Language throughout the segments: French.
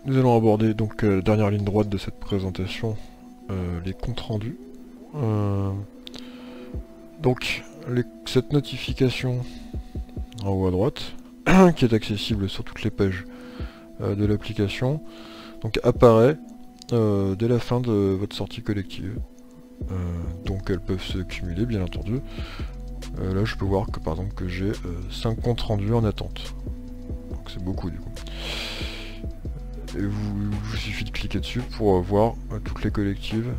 Nous allons aborder donc la dernière ligne droite de cette présentation, les comptes rendus. Donc cette notification en haut à droite, qui est accessible sur toutes les pages de l'application, donc apparaît dès la fin de votre sortie collective. Donc elles peuvent se cumuler bien entendu. Là je peux voir que par exemple que j'ai 5 comptes rendus en attente. Donc c'est beaucoup du coup. Et vous suffit de cliquer dessus pour voir toutes les collectives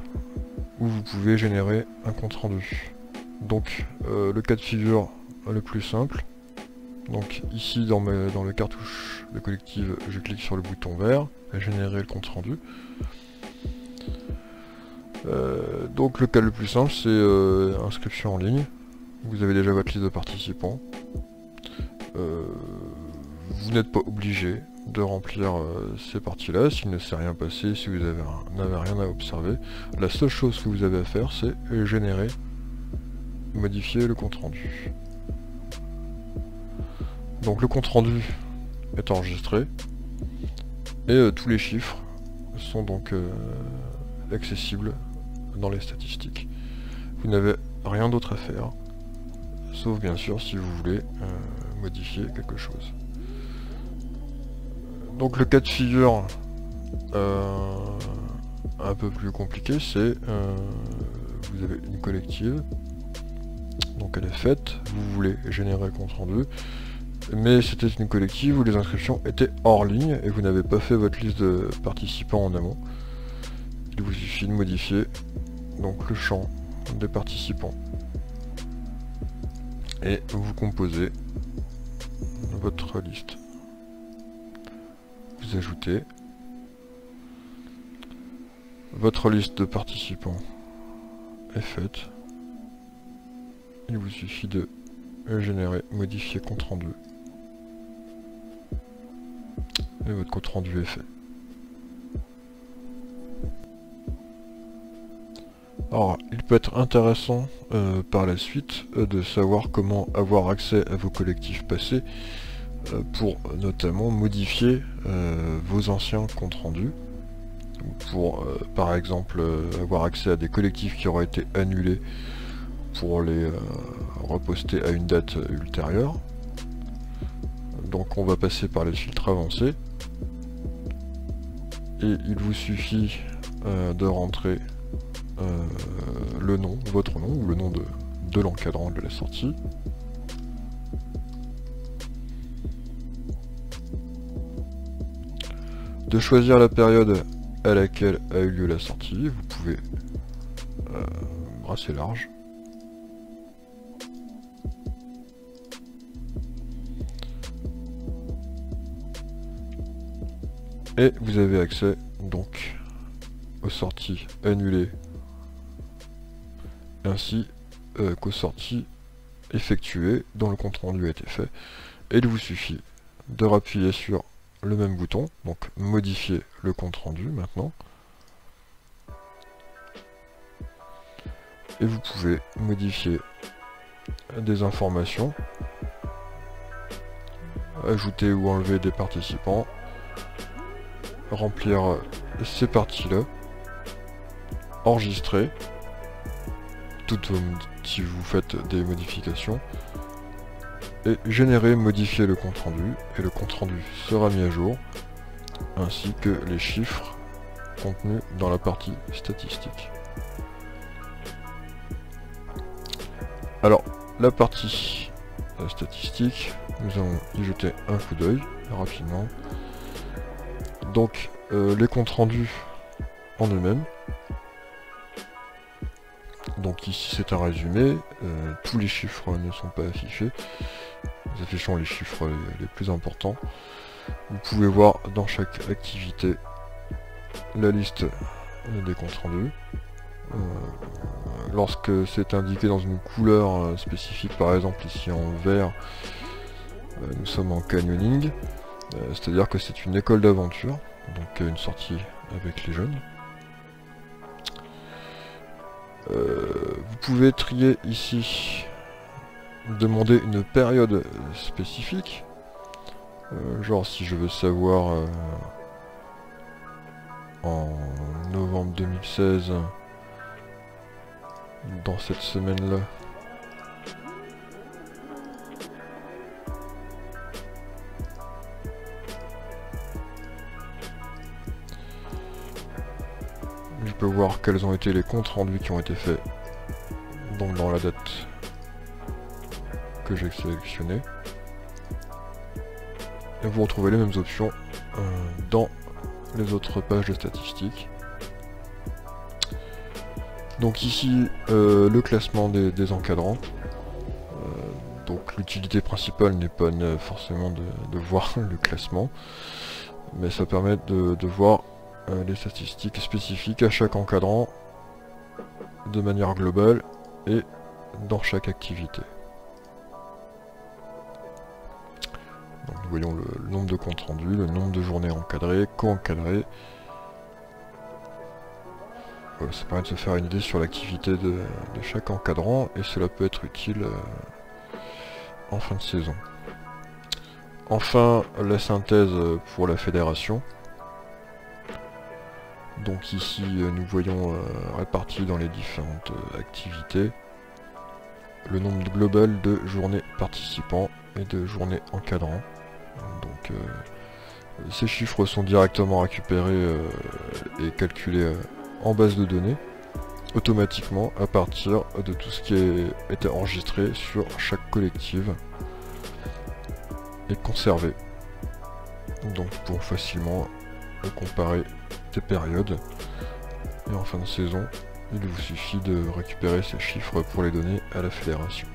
où vous pouvez générer un compte rendu. Donc le cas de figure le plus simple, donc ici dans le cartouche de collective, je clique sur le bouton vert et générer le compte rendu. Donc le cas le plus simple c'est inscription en ligne. Vous avez déjà votre liste de participants. Vous n'êtes pas obligé de remplir ces parties-là s'il ne s'est rien passé, si vous n'avez rien à observer. La seule chose que vous avez à faire, c'est générer, modifier le compte rendu. Donc le compte rendu est enregistré et tous les chiffres sont donc accessibles dans les statistiques. Vous n'avez rien d'autre à faire, sauf bien sûr si vous voulez modifier quelque chose. Donc le cas de figure un peu plus compliqué, c'est vous avez une collective, donc elle est faite, vous voulez générer le compte rendu, mais c'était une collective où les inscriptions étaient hors ligne et vous n'avez pas fait votre liste de participants en amont. Il vous suffit de modifier donc le champ des participants et vous composez votre liste. Vous ajoutez votre liste de participants est faite. Il vous suffit de générer, modifier compte rendu et votre compte rendu est fait. Alors, il peut être intéressant par la suite de savoir comment avoir accès à vos collectifs passés pour notamment modifier vos anciens comptes rendus, pour par exemple avoir accès à des collectifs qui auraient été annulés pour les reposter à une date ultérieure. Donc on va passer par les filtres avancés et il vous suffit de rentrer le nom, votre nom ou le nom de l'encadrant de la sortie. De choisir la période à laquelle a eu lieu la sortie, vous pouvez brasser large. Et vous avez accès donc aux sorties annulées ainsi qu'aux sorties effectuées dont le compte rendu a été fait. Et il vous suffit de rappuyer sur le même bouton, donc modifier le compte rendu maintenant. Et vous pouvez modifier des informations, ajouter ou enlever des participants, remplir ces parties-là, enregistrer, si vous faites des modifications, et générer, modifier le compte rendu, et le compte rendu sera mis à jour, ainsi que les chiffres contenus dans la partie statistique. Alors, la partie statistique, nous allons y jeter un coup d'œil rapidement. Donc, les comptes rendus en eux-mêmes. Donc ici c'est un résumé, tous les chiffres ne sont pas affichés, nous affichons les chiffres les plus importants. Vous pouvez voir dans chaque activité la liste des comptes rendus. Lorsque c'est indiqué dans une couleur spécifique, par exemple ici en vert, nous sommes en canyoning, c'est-à-dire que c'est une école d'aventure, donc une sortie avec les jeunes. Vous pouvez trier ici, demander une période spécifique, genre si je veux savoir en novembre 2016, dans cette semaine-là. Je peux voir quels ont été les comptes rendus qui ont été faits, donc dans la date que j'ai sélectionnée. Et vous retrouvez les mêmes options dans les autres pages de statistiques. Donc ici, le classement des encadrants. Donc l'utilité principale n'est pas forcément de voir le classement, mais ça permet de voir les statistiques spécifiques à chaque encadrant de manière globale et dans chaque activité. Donc, nous voyons le nombre de comptes rendus, le nombre de journées encadrées, co-encadrées. Voilà, ça permet de se faire une idée sur l'activité de chaque encadrant et cela peut être utile en fin de saison. Enfin, la synthèse pour la fédération. Donc ici, nous voyons répartis dans les différentes activités le nombre global de journées participants et de journées encadrants. Donc ces chiffres sont directement récupérés et calculés en base de données automatiquement à partir de tout ce qui a été enregistré sur chaque collective et conservé. Donc pour facilement comparer des périodes, et en fin de saison il vous suffit de récupérer ces chiffres pour les donner à la fédération.